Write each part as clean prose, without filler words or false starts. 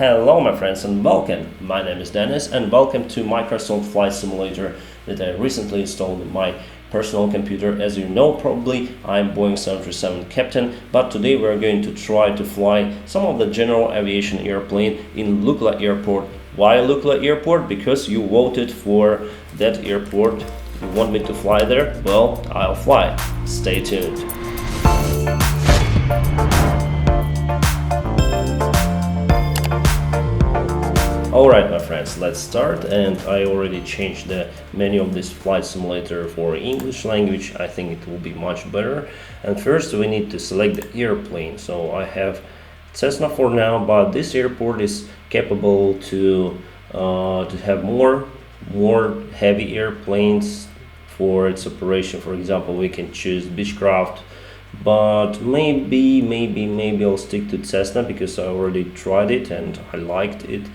Hello my friends and welcome. My name is Dennis and welcome to Microsoft Flight Simulator that I recently installed on my personal computer. As you know probably, I'm Boeing 737 captain, but today we're going to try to fly some of the general aviation airplane in Lukla Airport. Why Lukla Airport? Because you voted for that airport. You want me to fly there? Well, I'll fly. Stay tuned. Alright my friends, let's start, and I already changed the menu of this flight simulator for English language. I think it will be much better. And first we need to select the airplane. So I have Cessna for now, but this airport is capable to have more heavy airplanes for its operation. For example, we can choose Beechcraft, but maybe I'll stick to Cessna because I already tried it and I liked it.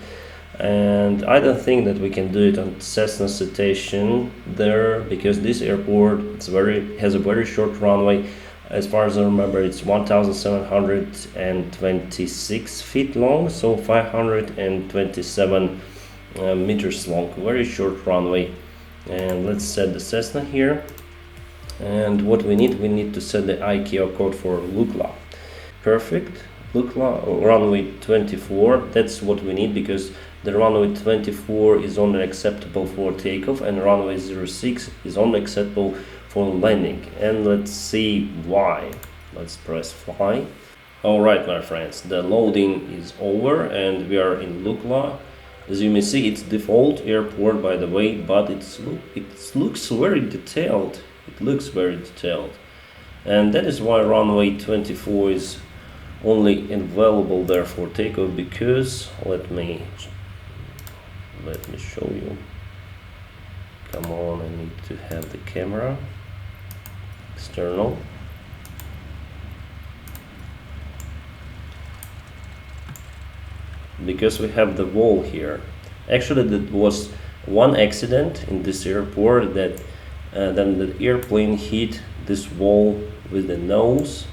And I don't think that we can do it on Cessna Citation there because this airport has a very short runway. As far as I remember, it's 1,726 feet long, so 527 meters long. Very short runway. And let's set the Cessna here. And what we need to set the ICAO code for Lukla. Perfect. Lukla runway 24. That's what we need because the runway 24 is only acceptable for takeoff and runway 06 is only acceptable for landing. And let's see why. Let's press fly. Alright my friends, the loading is over and we are in Lukla. As you may see, it's default airport by the way, but it looks very detailed. It looks very detailed. And that is why runway 24 is only available there for takeoff, because let me show you. Come on, I need to have the camera external. Because we have the wall here. Actually, there was one accident in this airport that then the airplane hit this wall with the nose.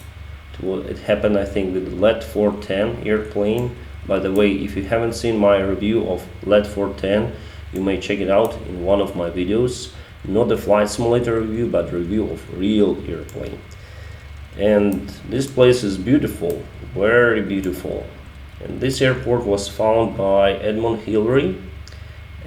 It happened, I think, with the LET 410 airplane. By the way, if you haven't seen my review of LET 410, you may check it out in one of my videos. Not a flight simulator review, but review of real airplane. And this place is beautiful, very beautiful. And this airport was found by Edmund Hillary.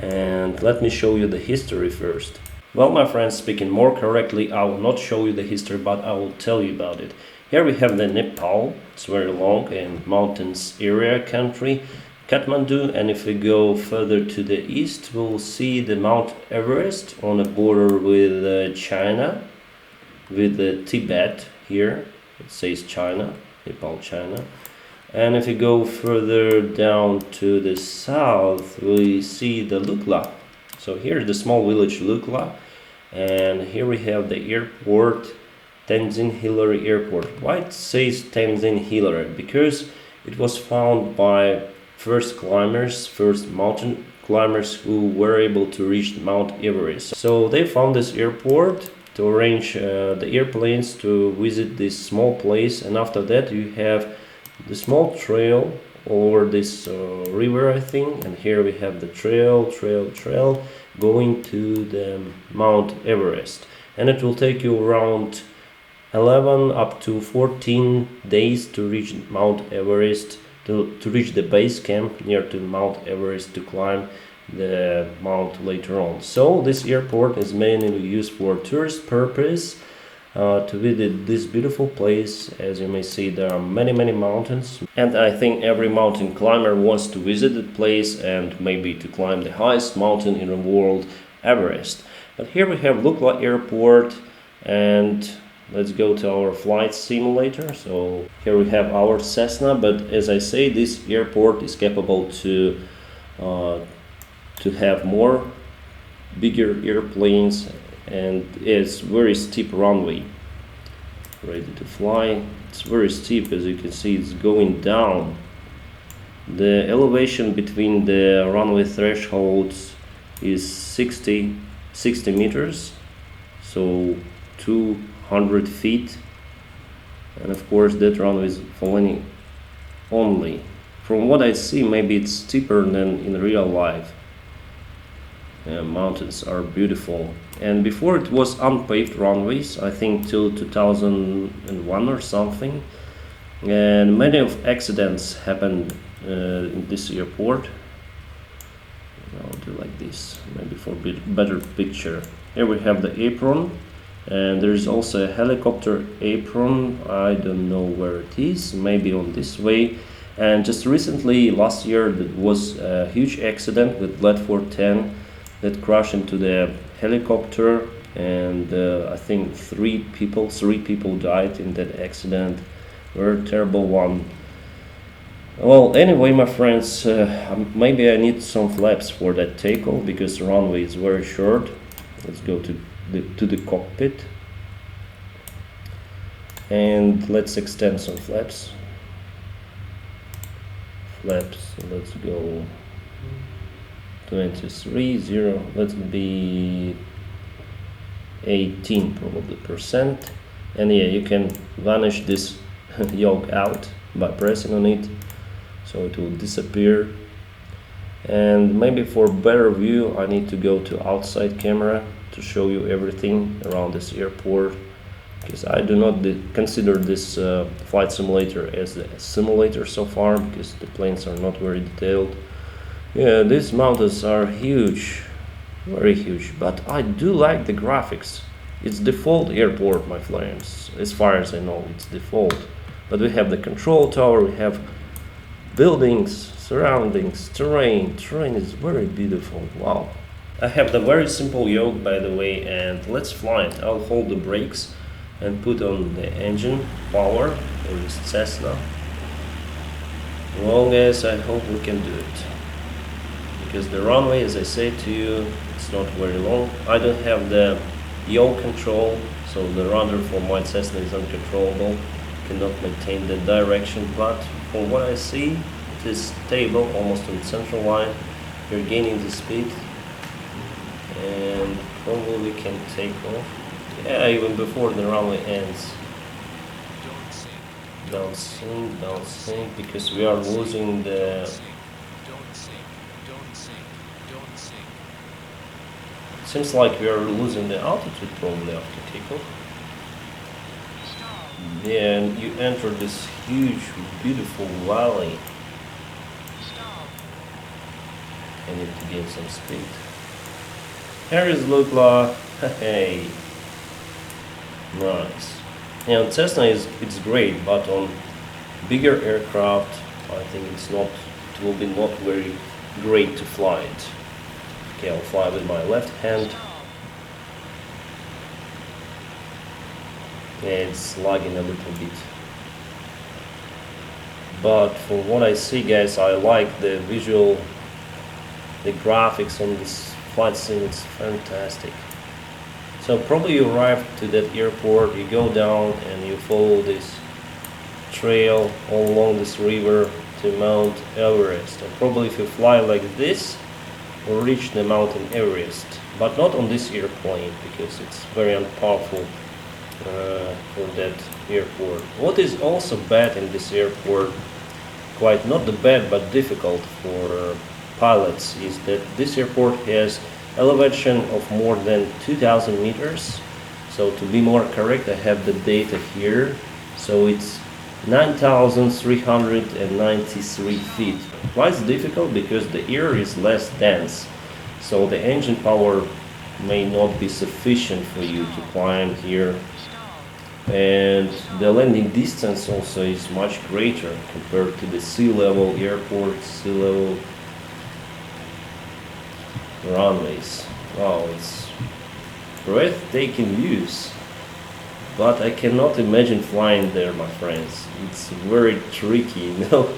And let me show you the history first. Well, my friends, speaking more correctly, I will not show you the history, but I will tell you about it. Here we have the Nepal. It's very long and mountains area country, Kathmandu, and if we go further to the east, we'll see the Mount Everest on the border with China, with Tibet here. It says China, Nepal, China. And if you go further down to the south, we see the Lukla. So here's the small village Lukla, and here we have the airport, Tenzing Hillary Airport. Why it says Tenzing Hillary? Because it was found by first mountain climbers who were able to reach Mount Everest. So they found this airport to arrange the airplanes to visit this small place, and after that you have the small trail over this river, I think, and here we have the trail going to the Mount Everest, and it will take you around 11 up to 14 days to reach Mount Everest, to reach the base camp near to Mount Everest, to climb the mount later on. So this airport is mainly used for tourist purpose, to visit this beautiful place. As you may see, there are many mountains, and I think every mountain climber wants to visit the place and maybe to climb the highest mountain in the world, Everest. But here we have Lukla Airport, and let's go to our flight simulator. So here we have our Cessna, but as I say, this airport is capable to have more bigger airplanes, and it's very steep runway. Ready to fly. It's very steep, as you can see, it's going down. The elevation between the runway thresholds is 60 meters, so 200 feet, and of course that runway is falling only from what I see, maybe it's steeper than in real life. Mountains are beautiful, and before it was unpaved runways, I think till 2001 or something, and many of accidents happened in this airport. I'll do like this, maybe for a better picture. Here we have the apron, and there is also a helicopter apron. I don't know where it is, maybe on this way. And just recently, last year, there was a huge accident with Lat 410 that crashed into the helicopter, and I think three people died in that accident. Very terrible one. Well, anyway, my friends, maybe I need some flaps for that takeoff because the runway is very short. Let's go to the cockpit and let's extend some flaps. Let's go 23, 0, let's be 18 probably percent. And yeah, you can vanish this yoke out by pressing on it, so it will disappear. And maybe for better view I need to go to outside camera to show you everything around this airport, because I do not consider this flight simulator as a simulator so far, because the planes are not very detailed. Yeah, these mountains are huge, very huge, but I do like the graphics. It's default airport, my friends, as far as I know, it's default. But we have the control tower, we have buildings, surroundings, terrain. Terrain is very beautiful, wow. I have the very simple yoke, by the way, and let's fly it. I'll hold the brakes and put on the engine power for this Cessna. Well guys, I hope we can do it, because the runway, as I said to you, it's not very long. I don't have the yaw control, so the rudder for my Cessna is uncontrollable, cannot maintain the direction, but from what I see, it is stable, almost on the central line. We're gaining the speed, and probably we can take off. Yeah, even before the runway ends. Don't sink, because we are losing the... Seems like we are losing the altitude probably after takeoff. Yeah, and you enter this huge, beautiful valley. I need to gain some speed. Here is Lukla. Hey, nice. Yeah, Cessna it's great, but on bigger aircraft, I think it will be not very great to fly it. Okay, I'll fly with my left hand. Yeah, it's lagging a little bit. But from what I see, guys, I like the visual, the graphics on this flight sim, it's fantastic. So probably you arrive to that airport, you go down and you follow this trail all along this river to Mount Everest. And probably if you fly like this, will reach the mountain Everest, but not on this airplane because it's very unpowerful for that airport. What is also bad in this airport, quite not the bad but difficult for pilots, is that this airport has elevation of more than 2,000 meters. So to be more correct, I have the data here. So it's 9,393 feet. Why is it difficult? Because the air is less dense, so the engine power may not be sufficient for you to climb here, and the landing distance also is much greater compared to the sea level airports, sea level runways. Wow, it's breathtaking views. But I cannot imagine flying there, my friends. It's very tricky, you know.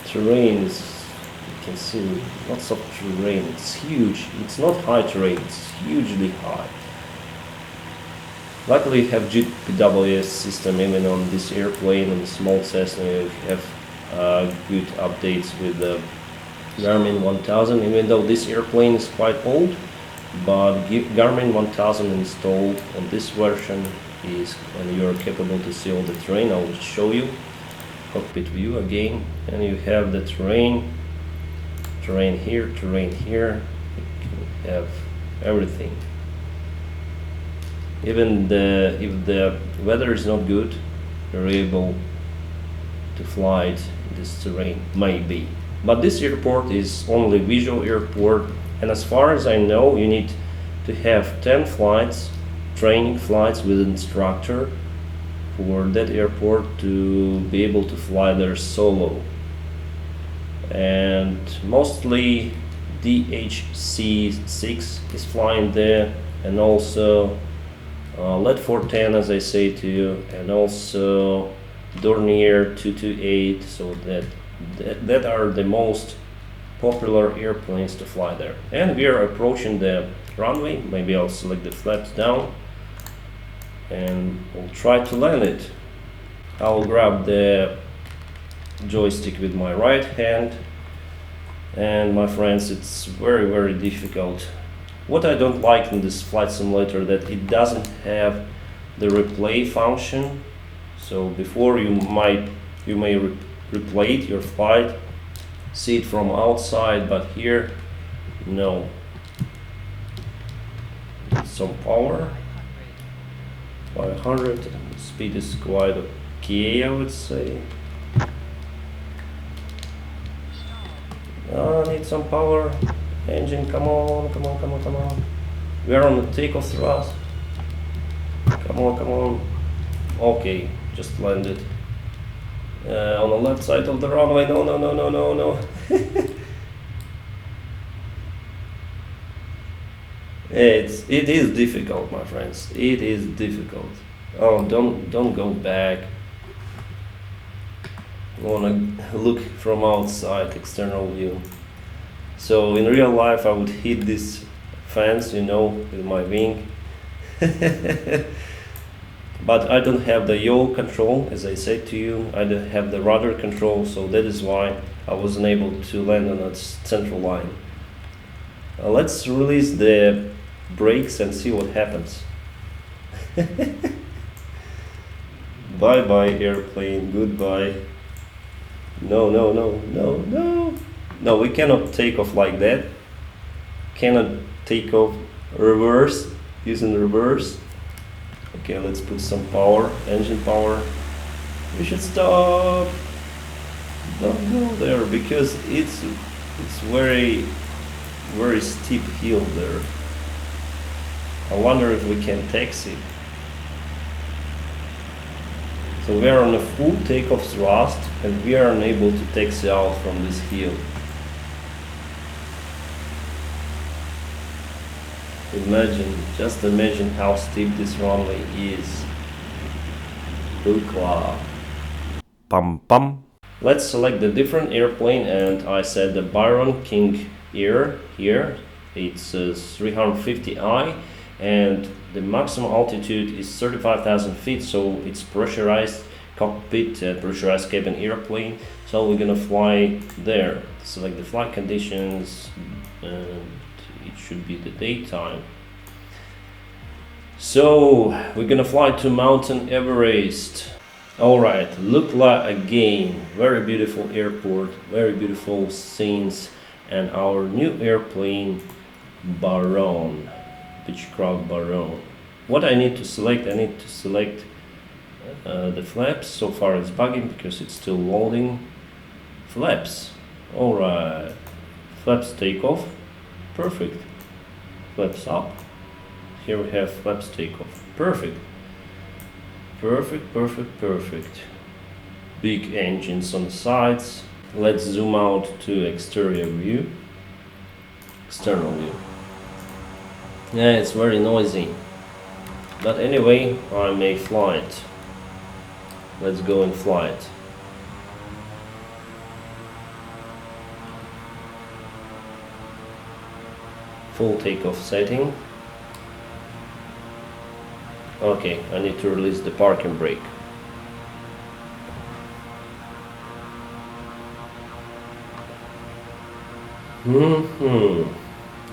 Terrain is, you can see lots of terrain. It's huge. It's not high terrain, it's hugely high. Luckily we have GPWS system even on this airplane, and the small Cessna. We have good updates with the Garmin 1000, even though this airplane is quite old, but Garmin 1000 installed on this version is, and you are capable to see all the terrain. I will show you cockpit view again, and you have the terrain here, terrain here. You have everything. Even if the weather is not good, you're able to fly it in this terrain, maybe. But this airport is only visual airport, and as far as I know, you need to have 10 flights, training flights with instructor for that airport to be able to fly there solo. And mostly DHC-6 is flying there, and also LED 410, as I say to you, and also Dornier 228. So that are the most popular airplanes to fly there. And we are approaching the runway. Maybe I'll select the flaps down and we'll try to land it. I'll grab the joystick with my right hand, and my friends, it's very difficult. What I don't like in this flight simulator that it doesn't have the replay function. So before you may replay it, your flight, see it from outside, but here no. Some power, 500, speed is quite okay, I would say. Need some power. Engine, come on. We are on the takeoff thrust. Come on. Okay, just landed. On the left side of the runway. No. It is difficult, my friends. It is difficult. Oh, don't go back. I wanna look from outside, external view. So in real life, I would hit this fence, with my wing. But I don't have the yaw control, as I said to you. I don't have the rudder control, so that is why I wasn't able to land on that central line. Let's release the brakes and see what happens. Bye airplane, goodbye. No, we cannot take off like that. Cannot take off using reverse. Okay, let's put some power, engine power. We should stop. Don't go there because it's very steep hill there. I wonder if we can taxi. So we are on a full takeoff thrust and we are unable to taxi out from this hill. Just imagine how steep this runway is. Lukla. Pam. Let's select the different airplane, and I set the Byron King Air here. It's 350i and the maximum altitude is 35,000 feet, so it's pressurized cockpit, pressurized cabin airplane. So we're gonna fly there. Select the flight conditions, and it should be the daytime. So we're gonna fly to Mountain Everest. Alright, Lukla again. Very beautiful airport, very beautiful scenes, and our new airplane, Baron, Beechcraft Baron. What I need to select, the flaps. So far it's bugging because it's still loading. Flaps. Alright, flaps takeoff. Perfect. Flaps up. Here we have flaps takeoff. Perfect. Big engines on the sides. Let's zoom out to external view. Yeah, it's very noisy. But anyway, I may fly it. Let's go and fly it. Full takeoff setting. Okay, I need to release the parking brake.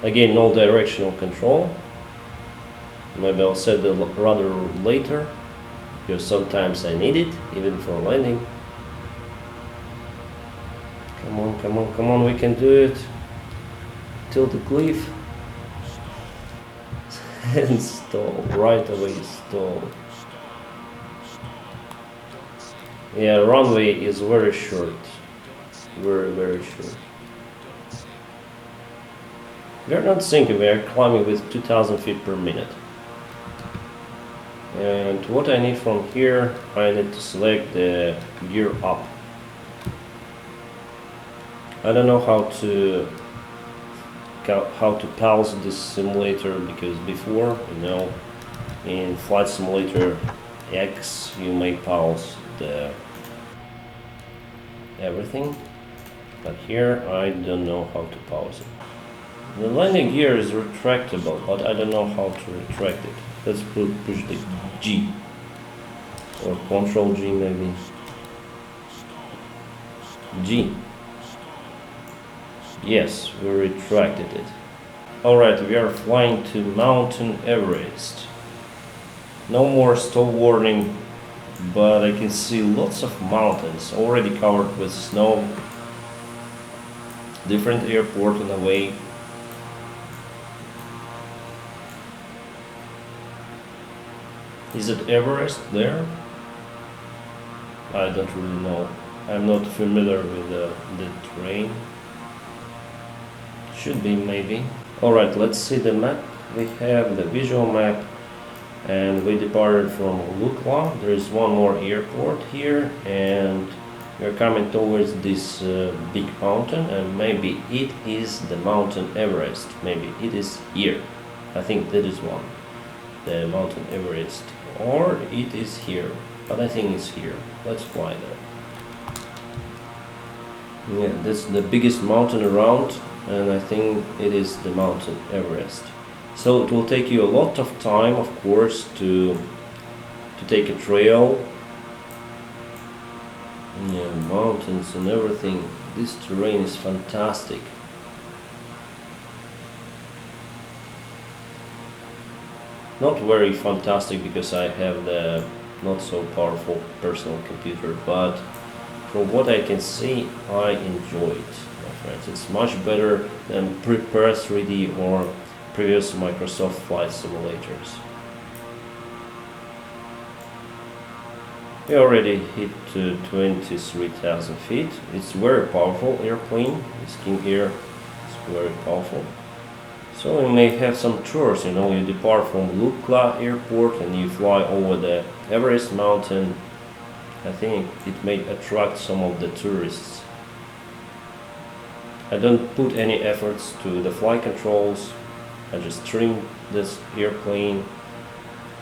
Again, no directional control. Maybe I'll set the rudder later, because sometimes I need it, even for landing. Come on, come on, come on, we can do it. Till the cliff. And stall, right away stall. Yeah, runway is very short. Very, very short. We are not sinking, we are climbing with 2000 feet per minute. And what I need from here, I need to select the gear up. I don't know how to pause this simulator, because before, in Flight Simulator X you may pause the everything, but here I don't know how to pause it. The landing gear is retractable, but I don't know how to retract it. Let's push the G or Control G maybe. G. Yes, we retracted it. Alright, we are flying to Mountain Everest. No more stall warning, but I can see lots of mountains already covered with snow. Different airport on the way. Is it Everest there? I don't really know. I'm not familiar with the terrain. Should be maybe. Alright, let's see the map. We have the visual map, and we departed from Lukla. There is one more airport here, and we are coming towards this big mountain, and maybe it is the Mountain Everest. Maybe it is here. I think that is one. The Mountain Everest. Or it is here. But I think it's here. Let's fly there. Yeah, that's the biggest mountain around, and I think it is the Mountain Everest. So it will take you a lot of time, of course, to take a trail. Yeah, mountains and everything. This terrain is fantastic. Not very fantastic because I have the not so powerful personal computer, but from what I can see, I enjoy it, my friends. It's much better than Prepare 3D or previous Microsoft flight simulators. We already hit 23,000 feet. It's very powerful airplane. This King Air is very powerful. So you may have some tours, you depart from Lukla Airport and you fly over the Everest Mountain. I think it may attract some of the tourists. I don't put any efforts to the flight controls. I just trim this airplane.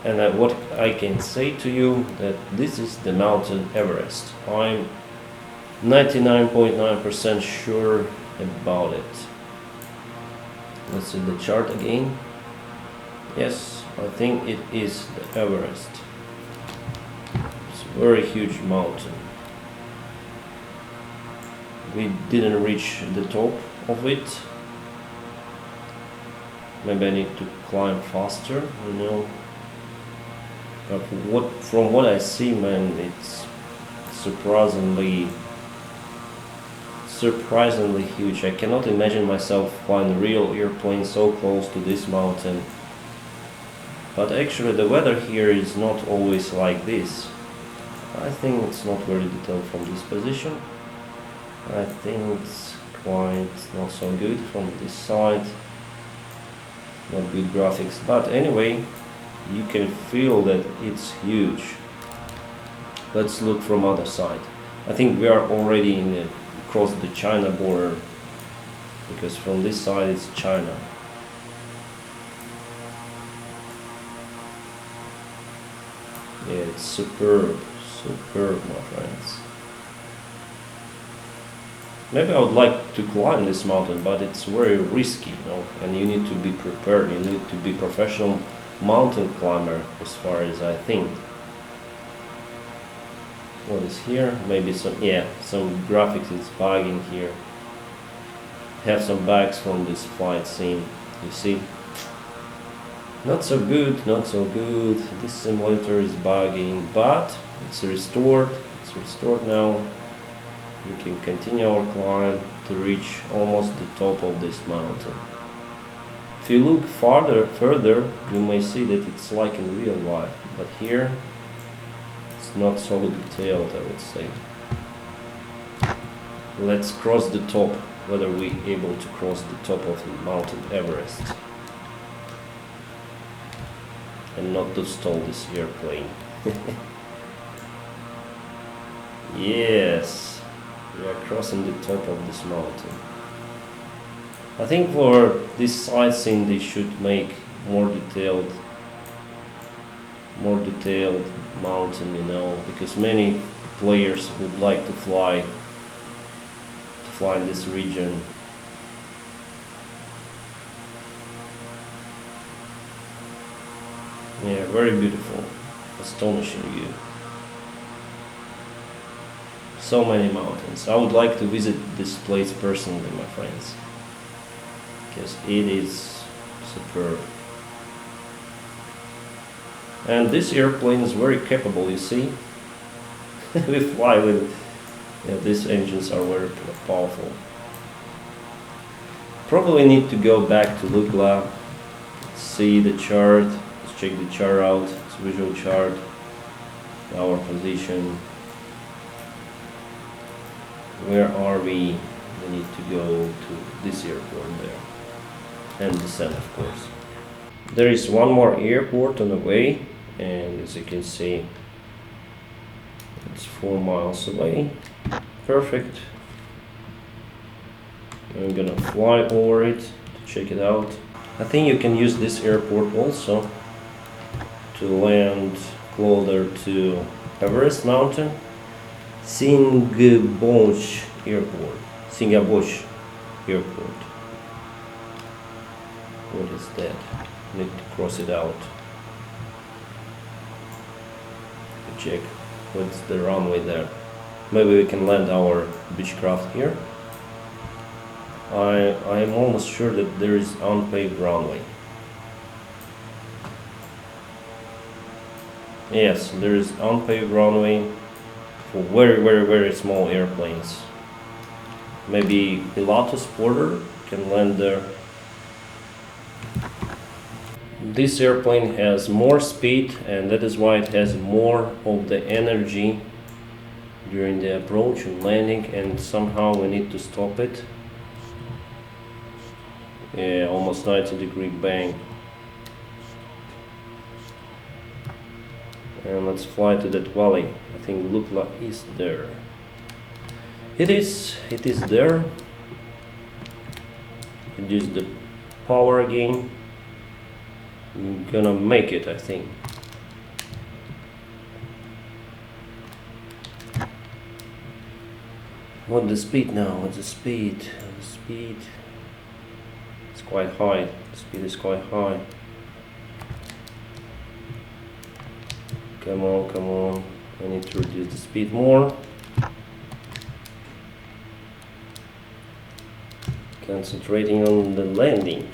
And what I can say to you that this is the Mountain Everest. I'm 99.9% sure about it. Let's see the chart again. Yes, I think it is the Everest. It's a very huge mountain. We didn't reach the top of it. Maybe I need to climb faster, But from what I see, man, it's surprisingly huge. I cannot imagine myself flying a real airplane so close to this mountain. But actually the weather here is not always like this. I think it's not very detailed from this position. I think it's quite not so good from this side. Not good graphics, but anyway, you can feel that it's huge. Let's look from other side. I think we are already across the China border, because from this side it's China. Yeah, it's superb, my friends. Maybe I would like to climb this mountain, but it's very risky, and you need to be prepared. You need to be professional mountain climber, as far as I think. What is here? Maybe some graphics is bugging here. Have some bugs from this flight scene, you see. Not so good, not so good. This simulator is bugging, but it's restored now. we can continue our climb to reach almost the top of this mountain. If you look further, you may see that it's like in real life, but here it's not so detailed, I would say. Let's cross the top, whether we're able to cross the top of Mountain Everest and not to stall this airplane. Yes, we are crossing the top of this mountain. I think for this sightseeing they should make more detailed mountain, you know, because many players would like to fly in this region. Yeah, very beautiful, astonishing view. So many mountains. I would like to visit this place personally, my friends, because it is superb. And this airplane is very capable, you see. We fly with, these engines are very powerful. Probably need to go back to Lukla, see the chart, let's check the chart out, it's visual chart, our position. Where are we? We need to go to this airport there and descend, of course. There is one more airport on the way, and as you can see, it's 4 miles away. Perfect. I'm gonna fly over it to check it out. I think you can use this airport also to land closer to Everest Mountain. Singapore Airport. What is that? Need to cross it out. Check what's the runway there. Maybe we can land our Beechcraft here. I am almost sure that there is unpaved runway. Yes, there is unpaved runway for very small airplanes. Maybe Pilatus Porter can land there. This airplane has more speed, and that is why it has more of the energy during the approach and landing, and somehow we need to stop it. Yeah, almost 90-degree bang. And let's fly to that valley. I think Lukla is there. It is there. Reduce the power again. I'm gonna make it, I think. What's the speed now? What's the speed? The speed. It's quite high. The speed is quite high. Come on, come on. I need to reduce the speed more. Concentrating on the landing.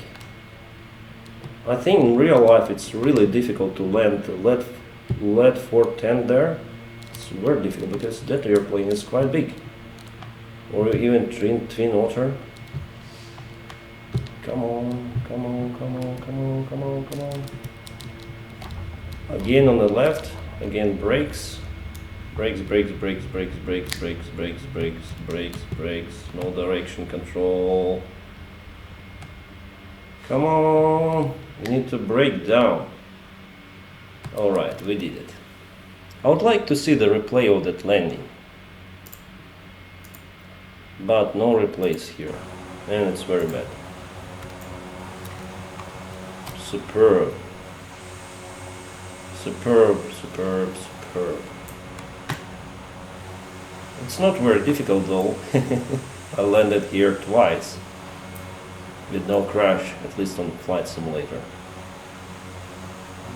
I think in real life it's really difficult to land LED 410 there. It's very difficult because that airplane is quite big. Or even twin otter. Come on, come on, come on, come on, come on, come on. Again on the left, again brakes. Brakes, brakes, brakes, brakes, brakes, brakes, brakes, brakes, brakes, brakes, no direction control. Come on, we need to brake down. Alright, we did it. I would like to see the replay of that landing. But no replays here, and it's very bad. Superb. Superb, superb, superb. It's not very difficult though. I landed here twice with no crash, at least on Flight Simulator.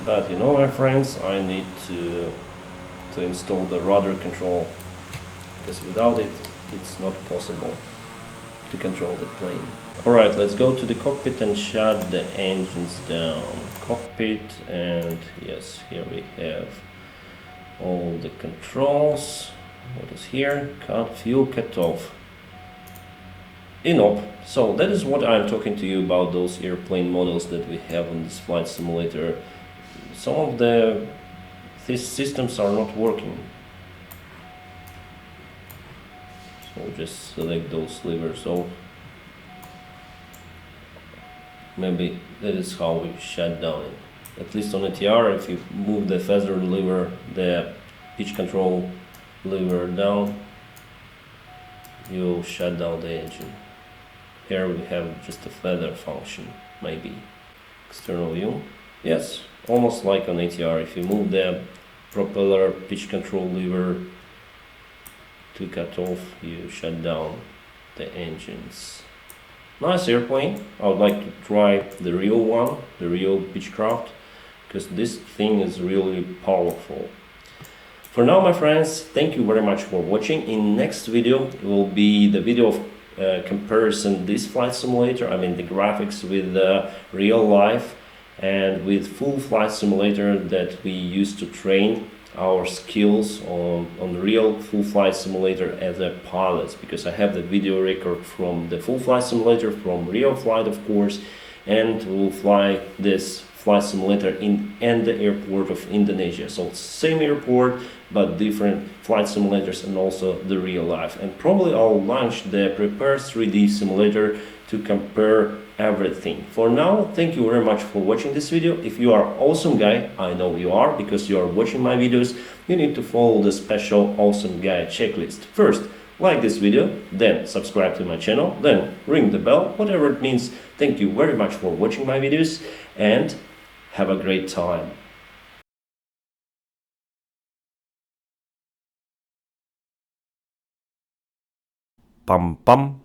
But you know, my friends, I need to install the rudder control, because without it, it's not possible to control the plane. Alright, let's go to the cockpit and shut the engines down. Cockpit, and yes, here we have all the controls. What is here? Cut fuel cutoff. Enough. So that is what I'm talking to you about, those airplane models that we have on this flight simulator. Some of these systems are not working. So just select those levers off. Maybe that is how we shut down it. At least on a TR, if you move the feather lever, the pitch control lever down, you'll shut down the engine. Here we have just a feather function, maybe. External view. Yes, almost like on ATR. If you move the propeller pitch control lever to cut off, you shut down the engines. Nice airplane. I would like to try the real one, the real Beechcraft, because this thing is really powerful. For now, my friends, thank you very much for watching. In next video will be the video of comparison this flight simulator, I mean the graphics with real life and with full flight simulator that we use to train our skills on real full flight simulator as a pilot, because I have the video record from the full flight simulator, from real flight of course, and we'll fly this flight simulator in the airport of Indonesia. So same airport but different flight simulators and also the real life. And probably I'll launch the Prepare 3D simulator to compare everything. For now, thank you very much for watching this video. If you are awesome guy, I know you are because you are watching my videos, you need to follow the special awesome guy checklist. First, like this video, then subscribe to my channel, then ring the bell, whatever it means. Thank you very much for watching my videos and have a great time. Pam pam.